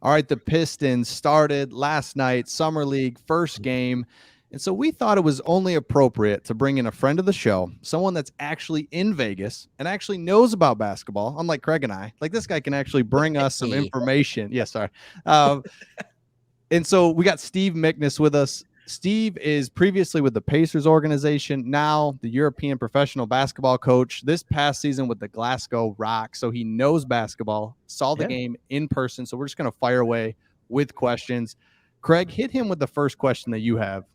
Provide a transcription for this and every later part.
All right, the Pistons started last night, Summer League, first game. And so we thought it was only appropriate to bring in a friend of the show, someone that's actually in Vegas and actually knows about basketball, unlike Craig and I. Like this guy can actually bring us some Hey. information. Yes, sorry. Um, and so we got Steve Miknis with us. Steve is previously with the Pacers organization, now the European professional basketball coach this past season with the Glasgow Rock. So he knows basketball, saw the Yeah. game in person. So we're just going to fire away with questions. Craig, hit him with the first question that you have.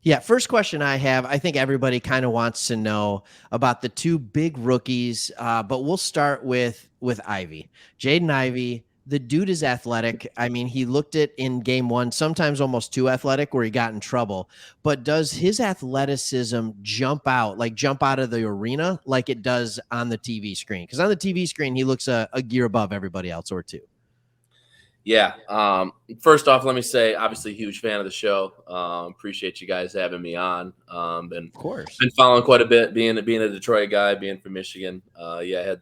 Yeah, first question I have, I think everybody kind of wants to know about the two big rookies, but we'll start with Ivy. Jaden Ivey, the dude is athletic. I mean, he looked it in game one, sometimes almost too athletic where he got in trouble. But does his athleticism jump out of the arena like it does on the TV screen? Because on the TV screen, he looks a gear above everybody else or two. Yeah. First off, let me say, obviously, huge fan of the show. Appreciate you guys having me on. Of course. Been following quite a bit, being a Detroit guy, being from Michigan. Yeah,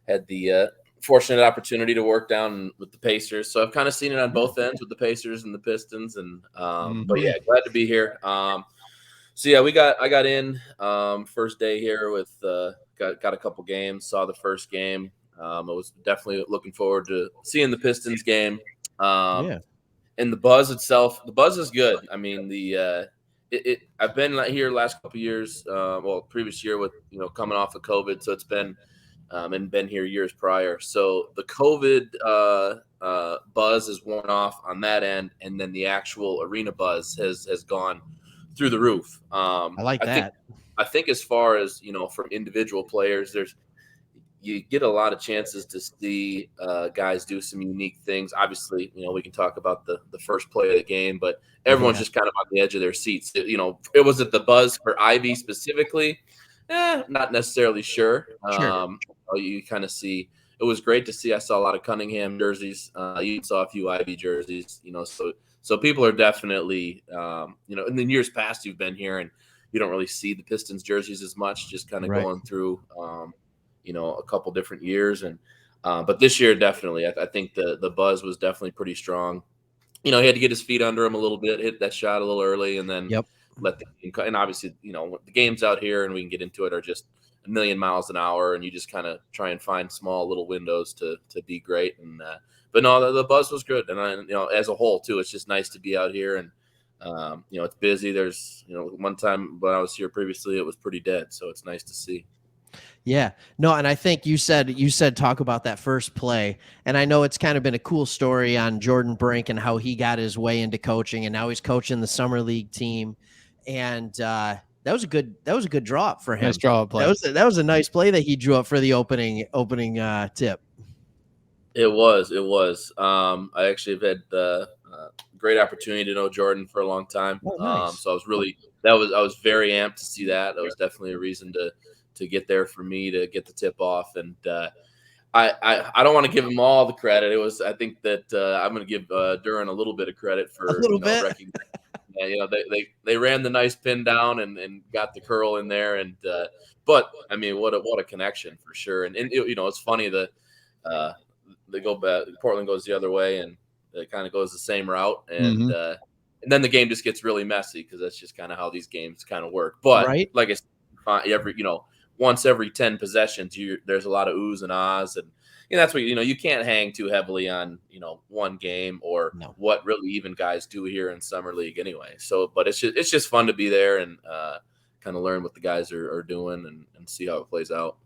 had the fortunate opportunity to work down with the Pacers, so I've kind of seen it on both ends with the Pacers and the Pistons. And but yeah, glad to be here. So yeah, I got in first day here with got a couple games. Saw the first game. I was definitely looking forward to seeing the Pistons game. Yeah. And the buzz itself, the buzz is good. I mean, I've been here last couple of years, previous year with coming off of COVID, so it's been and been here years prior. So the COVID buzz is worn off on that end, and then the actual arena buzz has gone through the roof. I like that. I think as far as from individual players, you get a lot of chances to see guys do some unique things. Obviously, we can talk about the first play of the game, but everyone's just kind of on the edge of their seats. It was the buzz for Ivy specifically. Not necessarily sure. Sure. You kind of see. It was great to see. I saw a lot of Cunningham jerseys. You saw a few Ivy jerseys. So people are definitely. In the years past, you've been here and you don't really see the Pistons jerseys as much. Just kind of going through. A couple different years. And but this year, definitely, I think the buzz was definitely pretty strong. He had to get his feet under him a little bit, hit that shot a little early, and then let the game cut. And obviously, the games out here, and we can get into it, are just a million miles an hour, and you just kind of try and find small little windows to be great. And but no, the buzz was good. And as a whole too, it's just nice to be out here. And it's busy. There's one time when I was here previously, it was pretty dead, so it's nice to see. Yeah, no, and I think you said talk about that first play, and I know it's kind of been a cool story on Jordan Brink and how he got his way into coaching, and now he's coaching the summer league team, and that was a good draw up for him. Nice draw up play. That was a nice play that he drew up for the opening tip. It was. I actually have had the great opportunity to know Jordan for a long time, nice. So I was very amped to see that. That was definitely a reason to get there for me to get the tip off. And I don't want to give him all the credit. I think that I'm going to give Duren a little bit of credit for a little bit. Yeah, they ran the nice pin down and got the curl in there. And but I mean, what a connection for sure. And it's funny that they go back. Portland goes the other way, and it kind of goes the same route. And and then the game just gets really messy because that's just kind of how these games kind of work. But like I said, once every 10 possessions, there's a lot of oohs and ahs, and that's what you can't hang too heavily on one game or what really even guys do here in summer league anyway. So, but it's just fun to be there and kind of learn what the guys are doing and see how it plays out.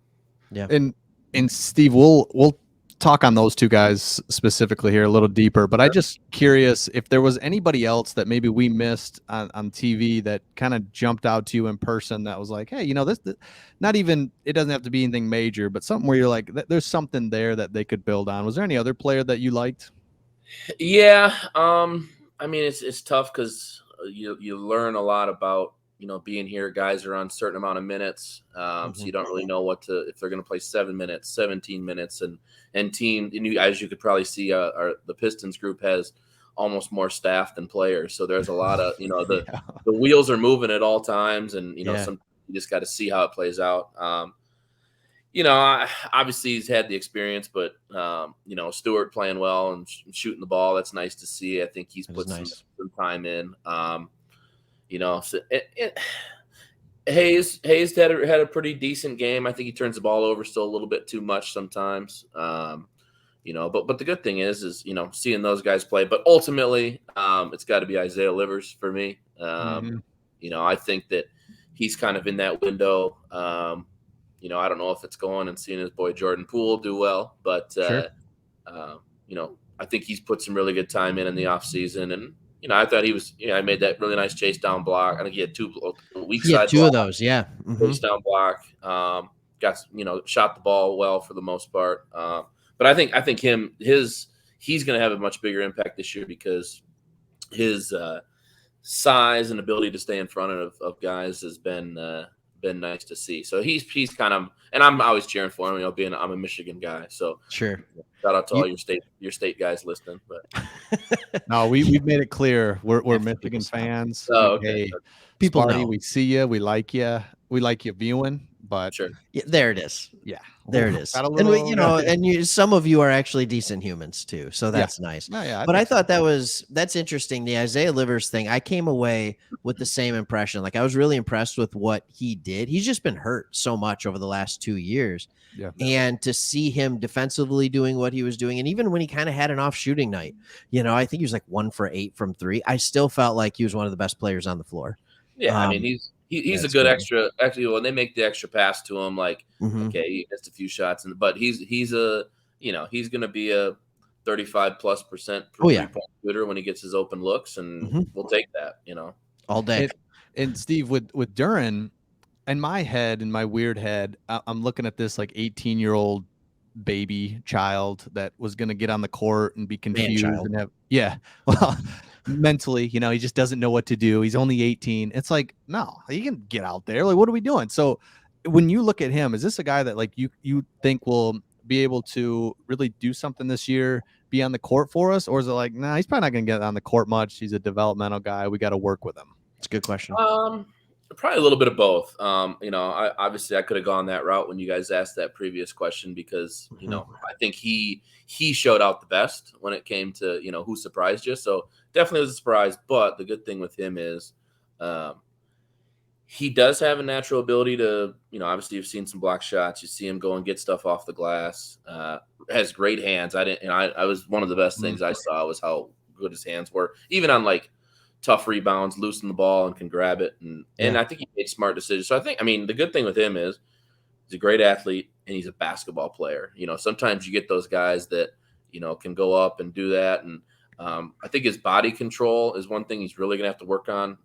Yeah, and Steve, we'll talk on those two guys specifically here a little deeper, but I'm just curious if there was anybody else that maybe we missed on TV that kind of jumped out to you in person that was like, hey, this not even, it doesn't have to be anything major, but something where you're like, there's something there that they could build on. Was there any other player that you liked? Yeah. I mean, it's tough because you learn a lot about being here. Guys are on a certain amount of minutes, so you don't really know if they're going to play 7 minutes, 17 minutes, and team. And as you could probably see, the Pistons group has almost more staff than players, so there's a lot of the wheels are moving at all times, and some you just got to see how it plays out. Obviously he's had the experience, but Stewart playing well and shooting the ball. That's nice to see. I think he's put some time in. So Hayes had a pretty decent game. I think he turns the ball over still a little bit too much sometimes. But the good thing is seeing those guys play. But ultimately, it's got to be Isaiah Livers for me. I think that he's kind of in that window. I don't know if it's going and seeing his boy Jordan Poole do well, but Sure. I think he's put some really good time in the offseason. And I thought he was. I made that really nice chase down block. I think he had two weak side. Two of those, yeah. Chase down block. Got shot the ball well for the most part. But I think he's going to have a much bigger impact this year because his size and ability to stay in front of guys has been nice to see. So he's kind of, and I'm always cheering for him. I'm a Michigan guy, so sure. Shout out to all your state guys listening. But no, we've made it clear we're Michigan fans. Oh, okay. Hey, people Sparty, know. We see you. We like you. We like you viewing. But sure. Yeah, there it is. Yeah, there it is. Little, and some of you are actually decent humans too, so that's nice. No, yeah, but I thought that's interesting. The Isaiah Livers thing. I came away with the same impression. Like I was really impressed with what he did. He's just been hurt so much over the last 2 years. Yeah. And to see him defensively doing what he was doing, and even when he kind of had an off shooting night, I think he was like 1 for 8 from 3. I still felt like he was one of the best players on the floor. Yeah, I mean he's a good extra. Actually, when they make the extra pass to him, like okay, he missed a few shots, but he's he's going to be a 35+% three-point shooter when he gets his open looks, and we'll take that, all day. And Steve, with Duren, in my head, in my weird head, I'm looking at this like 18-year-old baby child that was going to get on the court and be confused and have mentally, he just doesn't know what to do. He's only 18. It's like, no, he can get out there. Like, what are we doing? So when you look at him, is this a guy that like you think will be able to really do something this year, be on the court for us? Or is it like, nah, he's probably not going to get on the court much. He's a developmental guy. We got to work with him. It's a good question. Probably a little bit of both. Obviously I could have gone that route when you guys asked that previous question because, I think he showed out the best when it came to, who surprised you. So definitely was a surprise. But the good thing with him is he does have a natural ability to, obviously you've seen some block shots. You see him go and get stuff off the glass. Has great hands. I was one of the best things I saw was how good his hands were, even on like tough rebounds, loosen the ball and can grab it. And I think he made smart decisions. So the good thing with him is he's a great athlete and he's a basketball player. Sometimes you get those guys that, can go up and do that. And I think his body control is one thing he's really going to have to work on.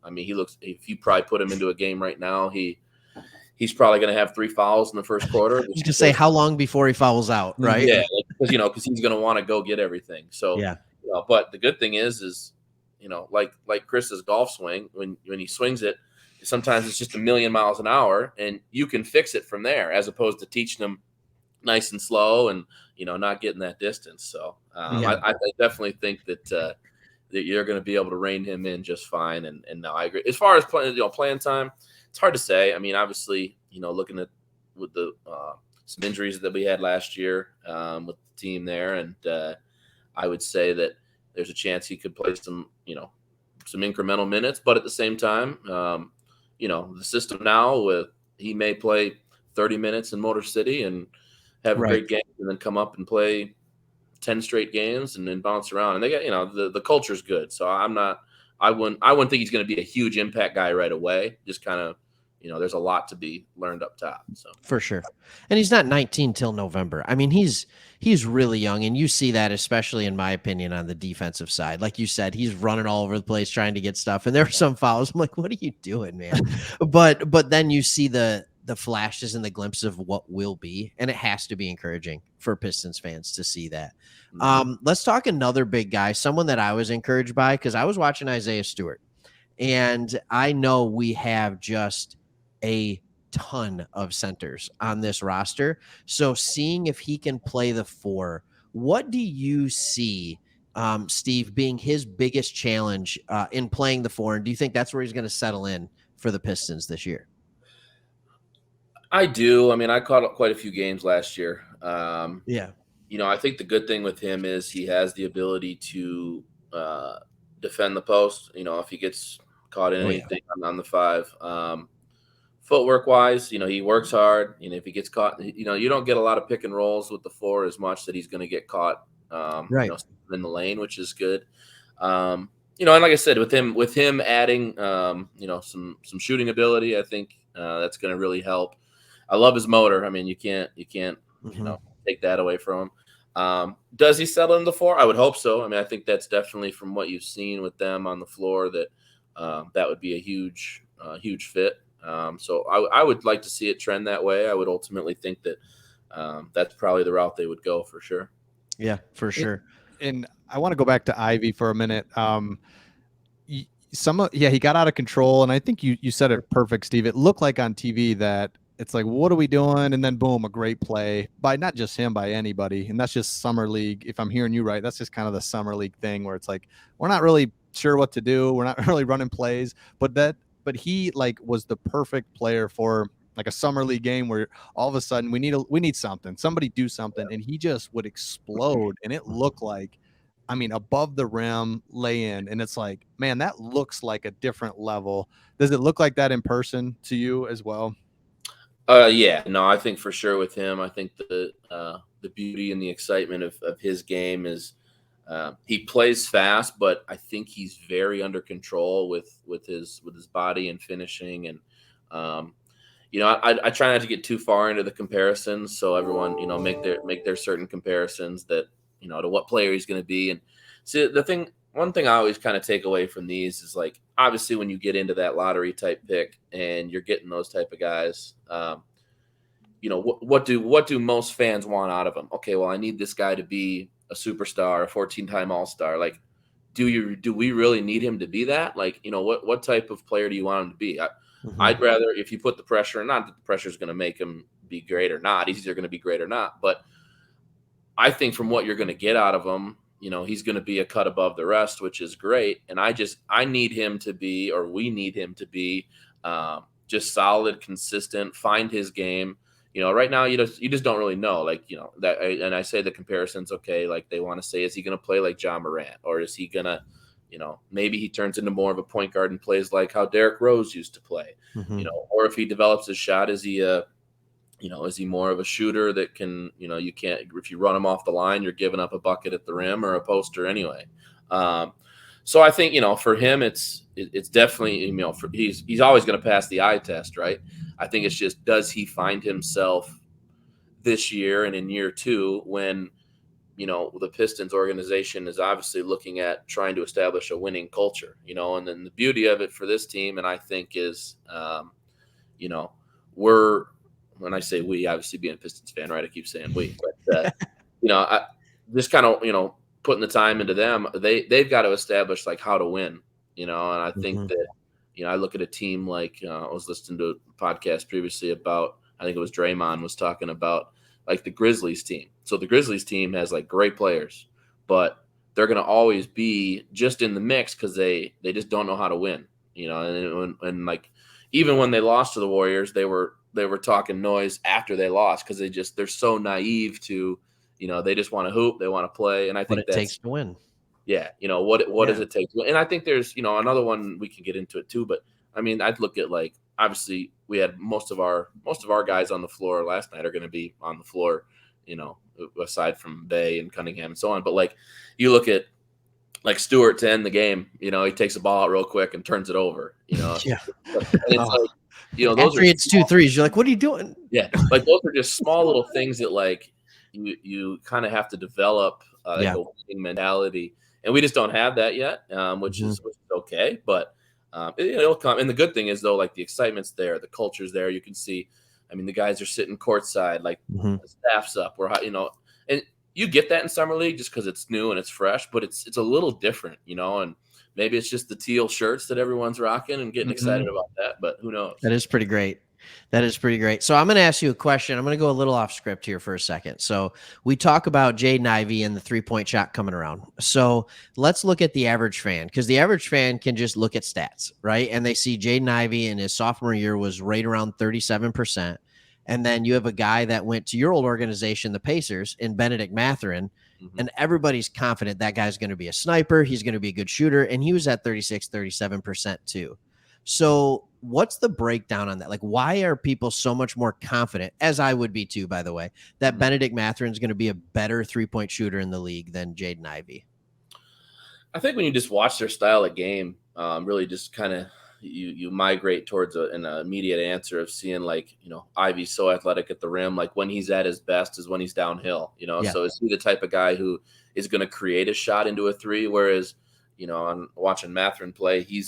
If you probably put him into a game right now, he's probably going to have 3 fouls in the first quarter. You can say how long before he fouls out, right? Yeah. Because he's going to want to go get everything. So, but the good thing is, like Chris's golf swing, when he swings it, sometimes it's just a million miles an hour and you can fix it from there as opposed to teaching them nice and slow and, not getting that distance. So I definitely think that you're going to be able to rein him in just fine. And no, I agree. As far as playing time, it's hard to say. I mean, obviously, looking at with the some injuries that we had last year with the team there. And I would say that there's a chance he could play some incremental minutes, but at the same time, the system now he may play 30 minutes in Motor City and have a great game and then come up and play 10 straight games and then bounce around. And they got, the culture's good. So I wouldn't think he's going to be a huge impact guy right away. Just kind of, there's a lot to be learned up top. So for sure. And he's not 19 till November. I mean, he's really young, and you see that especially in my opinion on the defensive side. Like you said, he's running all over the place trying to get stuff, and there were some fouls. I'm like, what are you doing, man? but then you see the flashes and the glimpses of what will be, and it has to be encouraging for Pistons fans to see that. Let's talk another big guy, someone that I was encouraged by because I was watching Isaiah Stewart, and I know we have just a ton of centers on this roster. So seeing if he can play the 4, what do you see, Steve, being his biggest challenge in playing the 4? And do you think that's where he's going to settle in for the Pistons this year? I do. I mean, I caught quite a few games last year. Yeah. I think the good thing with him is he has the ability to uh, defend the post. If he gets caught in Oh yeah. anything on the five, footwork wise, he works hard. If he gets caught, you don't get a lot of pick and rolls with the four as much that he's going to get caught, Right. in the lane, which is good. And like I said, with him adding, some shooting ability, I think that's going to really help. I love his motor. I mean, you can't Mhm. take that away from him. Does he settle in the four? I would hope so. I mean, I think that's definitely from what you've seen with them on the floor that that would be a huge fit. So I would like to see it trend that way. I would ultimately think that that's probably the route they would go for sure. Yeah, for It, sure. and I want to go back to Ivy for a minute. He got out of control, and I think you said it perfect, Steve. It looked like on TV that it's like, what are we doing? And then boom, a great play by not just him, by anybody. And that's just summer league. If I'm hearing you right, that's just kind of the summer league thing where it's like we're not really sure what to do. We're not really running plays, but he like was the perfect player for like a summer league game where all of a sudden we need something. Somebody do something, and he just would explode, and it looked like, I mean, above the rim lay in. And it's like, man, that looks like a different level. Does it look like that in person to you as well? Yeah, no, I think for sure with him, I think the beauty and the excitement of his game is he plays fast, but I think he's very under control with his body and finishing. And um, I try not to get too far into the comparisons, so everyone make their certain comparisons that to what player he's going to be. And see, one thing I always kind of take away from these is like obviously when you get into that lottery type pick and you're getting those type of guys. What do most fans want out of him? Okay, well, I need this guy to be a superstar, a 14-time All-Star. Like, do we really need him to be that? Like, what type of player do you want him to be? I'd Mhm. rather if you put the pressure, not that the pressure is going to make him be great or not. He's either going to be great or not. But I think from what you're going to get out of him, he's going to be a cut above the rest, which is great. And I need him to be, or we need him to be, just solid, consistent, find his game. Right now you just don't really know. Like, and I say the comparisons, okay, like they want to say, is he going to play like John Morant, or is he going to, maybe he turns into more of a point guard and plays like how Derrick Rose used to play, Mhm. or if he develops his shot, is he more of a shooter that can, you can't, if you run him off the line, you're giving up a bucket at the rim or a poster anyway. Um, so I think, for him, it's definitely, he's always going to pass the eye test, right? I think it's just, does he find himself this year and in year two when, the Pistons organization is obviously looking at trying to establish a winning culture, and then the beauty of it for this team, and I think is, you know, we're, when I say we, obviously being a Pistons fan, right? I keep saying we, but I just kind of, putting the time into them. They've got to establish like how to win, and I think Mhm. that, I look at a team like I was listening to a podcast previously about, I think it was Draymond was talking about like the Grizzlies team. So the Grizzlies team has like great players, but they're going to always be just in the mix because they just don't know how to win, and like even when they lost to the Warriors, they were talking noise after they lost because they're so naive to, they just want to hoop, they want to play, and I What think it takes that's, to win. yeah, what does Yeah. it take? And I think there's, another one we can get into it too, but I mean, I'd look at like obviously we had most of our guys on the floor last night are going to be on the floor, you know, aside from Bay and Cunningham and so on. But like you look at like Stewart to end the game, he takes the ball out real quick and turns it over, Yeah. and it's Oh. like, those After are he hits 2 small, threes, you're like, "What are you doing?" yeah, like those are just small little things that like you kind of have to develop like Yeah. a winning mentality, and we just don't have that yet, Mhm. which is okay, but it'll come. And the good thing is though, like the excitement's there, the culture's there. You can see, I mean, the guys are sitting courtside, like Mhm. the staff's up. And you get that in summer league just because it's new and it's fresh, but it's a little different, and maybe it's just the teal shirts that everyone's rocking and getting excited Mhm. about that, but who knows? That is pretty great. That is pretty great. So I'm going to ask you a question. I'm going to go a little off script here for a second. So we talk about Jaden Ivey and the 3-point shot coming around. So let's look at the average fan because the average fan can just look at stats, right? And they see Jaden Ivey in his sophomore year was right around 37%. And then you have a guy that went to your old organization, the Pacers, in Benedict Mathurin, and everybody's confident that guy's going to be a sniper. He's going to be a good shooter. And he was at 36, 37% too. So what's the breakdown on that? Like, why are people so much more confident, as I would be too, by the way, that Benedict Mathurin is going to be a better 3-point shooter in the league than Jaden Ivey? I think when you just watch their style of game, really just kind of you migrate towards an immediate answer of seeing, like, Ivey's so athletic at the rim. Like, when he's at his best is when he's downhill, Yeah. So is he the type of guy who is going to create a shot into a three? Whereas, on watching Mathurin play, he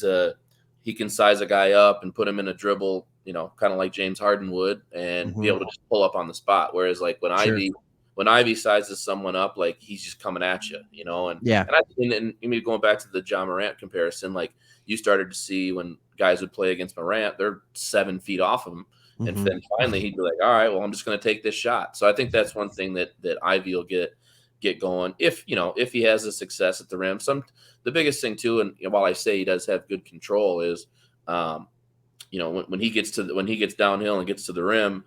can size a guy up and put him in a dribble, kind of like James Harden would, and be able to just pull up on the spot. Whereas, like, when Ivy sizes someone up, like, he's just coming at you, and going back to the John Morant comparison, like, you started to see when guys would play against Morant, they're 7 feet off of him. And then finally he'd be like, all right, well, I'm just going to take this shot. So I think that's one thing that Ivy will get going if he has a success at the rim. The biggest thing too, and while I say he does have good control, is when he gets downhill and gets to the rim,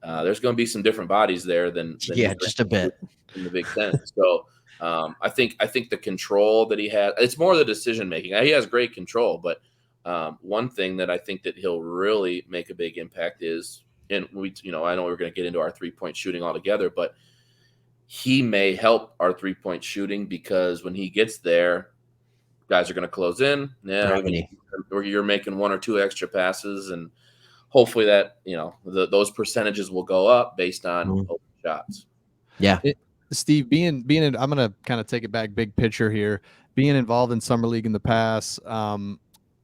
there's going to be some different bodies there than just a bit in the Big Ten. So I think the control that he has, it's more the decision making. He has great control, but one thing that I think that he'll really make a big impact is, and I know we're going to get into our 3-point shooting altogether, but he may help our 3-point shooting, because when he gets there, guys are going to close in. Yeah, or you're making 1 or 2 extra passes, and hopefully that those percentages will go up based on open shots. Yeah. Steve, being in, I'm going to kind of take it back big picture here, being involved in summer league in the past.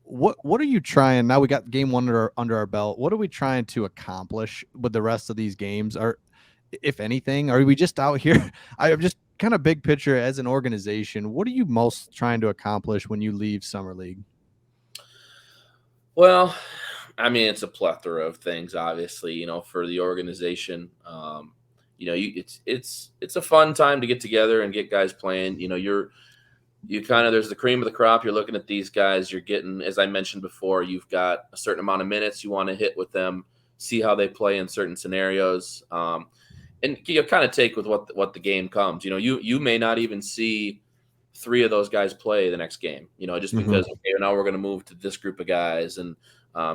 What are you trying now? We got game 1 under our belt. What are we trying to accomplish with the rest of these games? Or if anything, are we just out here? I'm just kind of big picture as an organization. What are you most trying to accomplish when you leave summer league? Well, I mean, it's a plethora of things, obviously, for the organization. It's a fun time to get together and get guys playing. There's the cream of the crop. You're looking at these guys. You're getting, as I mentioned before, you've got a certain amount of minutes you want to hit with them, see how they play in certain scenarios, and you kind of take with what the game comes. You may not even see 3 of those guys play the next game. Just because now we're going to move to this group of guys, and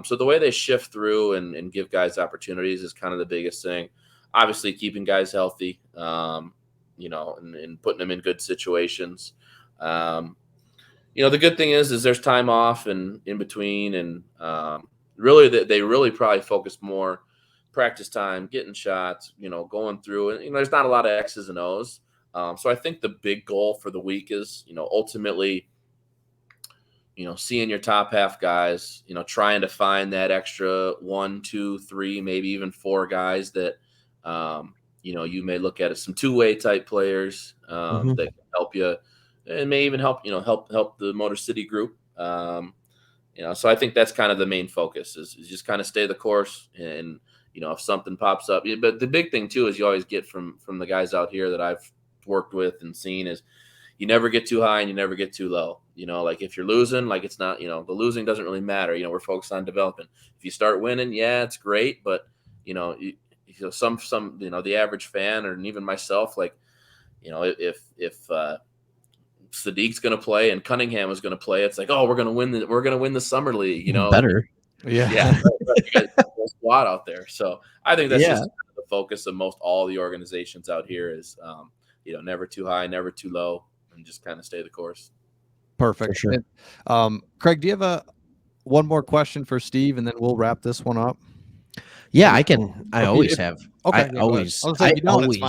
so the way they shift through and give guys opportunities is kind of the biggest thing. Obviously, keeping guys healthy, and putting them in good situations. The good thing is there's time off and in between, and really they really probably focus more practice time, getting shots, going through, and there's not a lot of X's and O's. So I think the big goal for the week is, ultimately, seeing your top half guys, trying to find that extra 1, 2, 3, maybe even 4 guys that, you may look at as some two-way type players that can help you, and may even help the Motor City group. So I think that's kind of the main focus is just kind of stay the course, and if something pops up. But the big thing too is you always get from the guys out here that I've worked with and seen is you never get too high and you never get too low. Like, if you're losing, like, it's not, the losing doesn't really matter. We're focused on development. If you start winning, yeah, it's great, but some the average fan, or even myself, like, if Sadiq's going to play and Cunningham is going to play, it's like, oh, we're going to win the summer league, better. Yeah. Squad out there. So I think that's just the focus of all the organizations out here is, never too high, never too low, and just kind of stay the course. Perfect. For sure. And, Craig, do you have one more question for Steve, and then we'll wrap this one up? Yeah, I can. I always have. Okay. I always. It's fine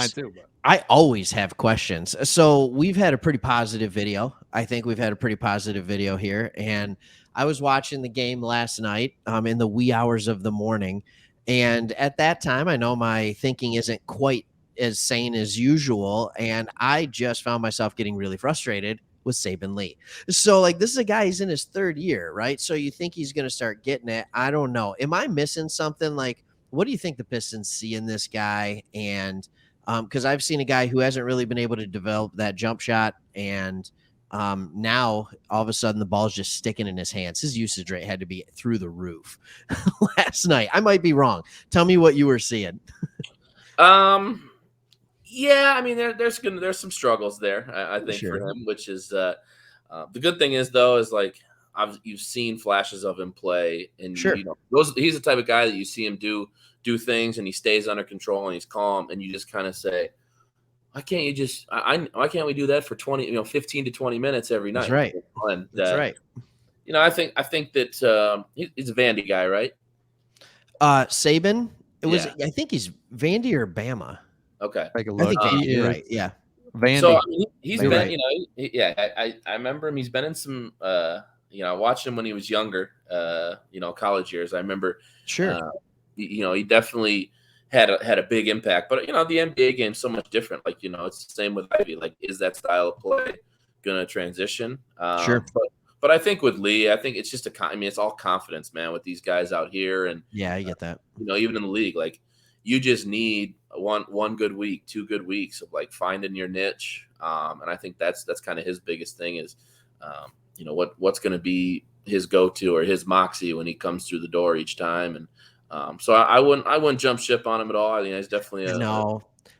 too. But. I always have questions. So we've had a pretty positive video. I think we've had a pretty positive video here. And I was watching the game last night in the wee hours of the morning. And at that time, I know my thinking isn't quite as sane as usual. And I just found myself getting really frustrated with Saben Lee. So, like, this is a guy, he's in his 3rd year, right? So you think he's going to start getting it. I don't know. Am I missing something? Like, what do you think the Pistons see in this guy? And because I've seen a guy who hasn't really been able to develop that jump shot, and Now all of a sudden the ball's just sticking in his hands. His usage rate had to be through the roof last night. I might be wrong. Tell me what you were seeing. Yeah, I mean there's some struggles there. I think Sure. for him, which is the good thing is though is like you've seen flashes of him play, and Sure. you know he's the type of guy that you see him do things, and he stays under control and he's calm, and you just kind of say, why can't you just why can't we do that for 15 to 20 minutes every night? That's right. And, That's right. You know, I think that he's a Vandy guy, right? Saben. Yeah. I think he's Vandy or Bama. Okay. Take a I look. think Vandy, He you're is right. Yeah. Vandy. So I mean, he's You're been, right. you know, I remember him. He's been in some, you know, I watched him when he was younger, you know, college years. I remember, Sure. you know, he definitely had a big impact. But you know, the NBA game's so much different. Like, you know, it's the same with Ivy. Like, is that style of play gonna transition? Sure. But I think with Lee, I think it's just I mean, it's all confidence, man, with these guys out here, and Yeah, I get that. you know, even in the league, like you just need one good week, 2 good weeks of like finding your niche. And I think that's kind of his biggest thing is, you know, what's going to be his go-to or his moxie when he comes through the door each time. And so I wouldn't jump ship on him at all. I mean, he's definitely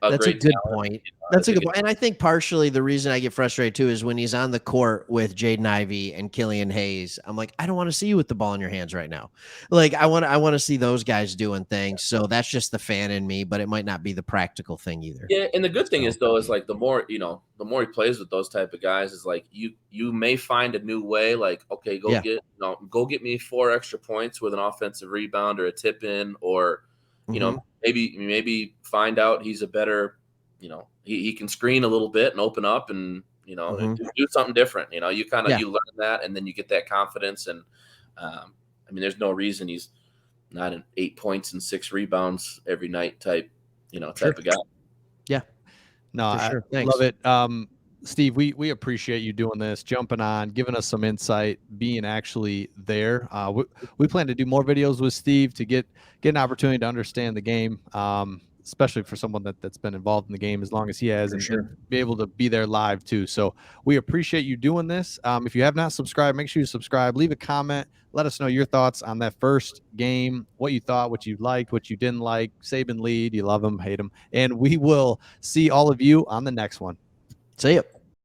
that's a great good talent. point. That's a good point. And I think partially the reason I get frustrated too is when he's on the court with Jaden Ivey and Killian Hayes, I'm like, I don't want to see you with the ball in your hands right now. Like I want to see those guys doing things. So that's just the fan in me, but it might not be the practical thing either. Yeah, and the good thing is though is like the more he plays with those type of guys is like you may find a new way. Like, okay, go get me 4 extra points with an offensive rebound or a tip in, or you know, maybe find out he's a better, you know, he can screen a little bit and open up and, you know, do something different. You know, you kind of you learn that, and then you get that confidence. And I mean, there's no reason he's not an 8 points and 6 rebounds every night type of guy. Yeah. No, For sure. I Thanks. love it. Steve, we appreciate you doing this, jumping on, giving us some insight, being actually there. We plan to do more videos with Steve to get an opportunity to understand the game, especially for someone that's been involved in the game as long as he has, and be able to be there live too. So we appreciate you doing this. If you have not subscribed, make sure you subscribe, leave a comment, let us know your thoughts on that first game, what you thought, what you liked, what you didn't like. Saben Lee, do you love him, hate him? And we will see all of you on the next one. See ya.